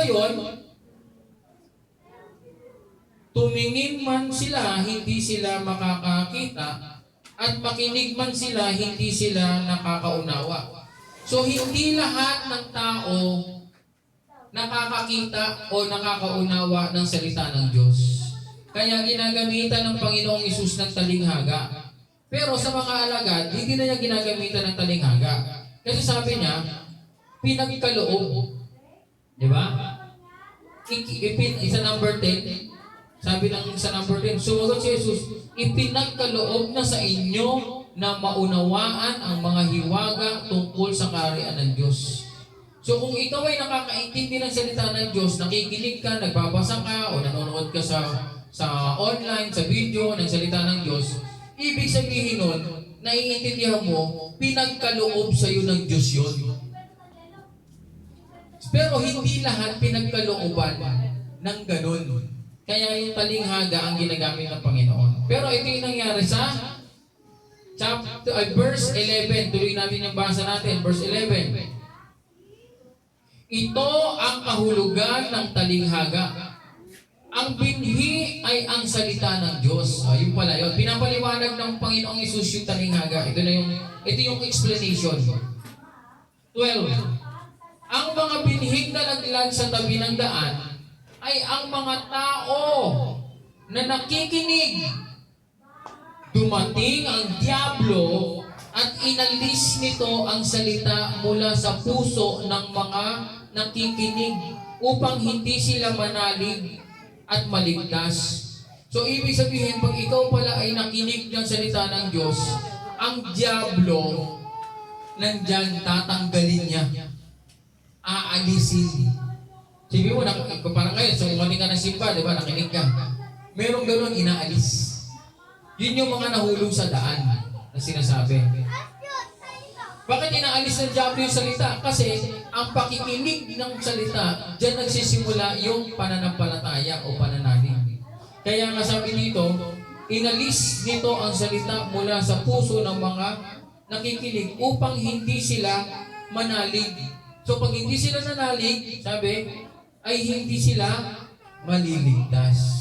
ngayon, tumingin man sila, hindi sila makakakita, at makinig man sila, hindi sila nakakaunawa. So, hindi lahat ng tao nakakakita o nakakaunawa ng salita ng Diyos. Kaya ginagamitan ng Panginoong Hesus ng talinghaga. Pero sa mga alagad, hindi na niya ginagamitan ng talinghaga. Kasi sabi niya, pinagkaloob. Di ba? Isa number 10, sabi lang sa number 10, sumagot si Jesus, ipinagkaloob na sa inyo na maunawaan ang mga hiwaga tungkol sa kaharian ng Diyos. So kung ikaw ay nakakaintindi ng salita ng Diyos, nakikinig ka, nagbabasa ka, o nanonood ka sa online, sa video ng salita ng Diyos, ibig sabihin nun, naiintindihan mo, pinagkaloob sa iyo ng Diyos yun. Pero hindi lahat pinagkalooban ng ganun. Kaya yung talinghaga ang ginagamit ng Panginoon. Pero ito yung nangyari sa verse 11. Tuloy natin yung basa natin. Verse 11. Ito ang kahulugan ng talinghaga. Ang binhi ay ang salita ng Diyos. Yung pala yun. Pinapaliwanag ng Panginoong Hesus yung talinghaga. Ito yung explanation. 12. Ang mga binhing na naglag sa tabi ng daan ay ang mga tao na nakikinig. Dumating ang Diablo at inalis nito ang salita mula sa puso ng mga nakikinig upang hindi sila manalig at maligtas. So, ibig sabihin, pag ikaw pala ay nakinig ng salita ng Diyos, ang Diablo, nandyan, tatanggalin niya. Aalisin. Sabi mo, parang ngayon, so umating ka ng simba, di ba, nakinig ka. Merong gano'n inaalis. Yun yung mga nahulog sa daan na sinasabi. Bakit inaalis ng Diablo yung salita? Kasi ang pakikinig ng salita, dyan nagsisimula yung pananampalataya o pananalig. Kaya nga sabi nito, inalis nito ang salita mula sa puso ng mga nakikinig upang hindi sila manalig. So pag hindi sila nanalig, sabi, ay hindi sila maliligtas.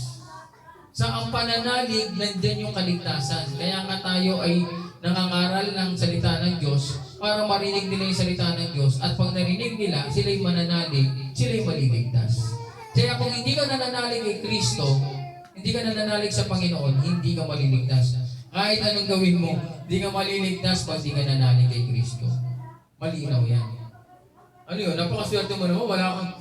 Sa ang pananalig, nandyan yung kaligtasan. Kaya nga tayo ay nangangaral ng salita ng Diyos para marinig nila yung salita ng Diyos. At pag narinig nila, sila'y mananalig, sila'y maliligtas. Kaya kung hindi ka nananalig kay Kristo, hindi ka nananalig sa Panginoon, hindi ka maliligtas. Kahit anong gawin mo, hindi ka maliligtas pag hindi ka nanalig kay Kristo. Malinaw yan. Ano yun? Napakaswerte mo naman. Wala kang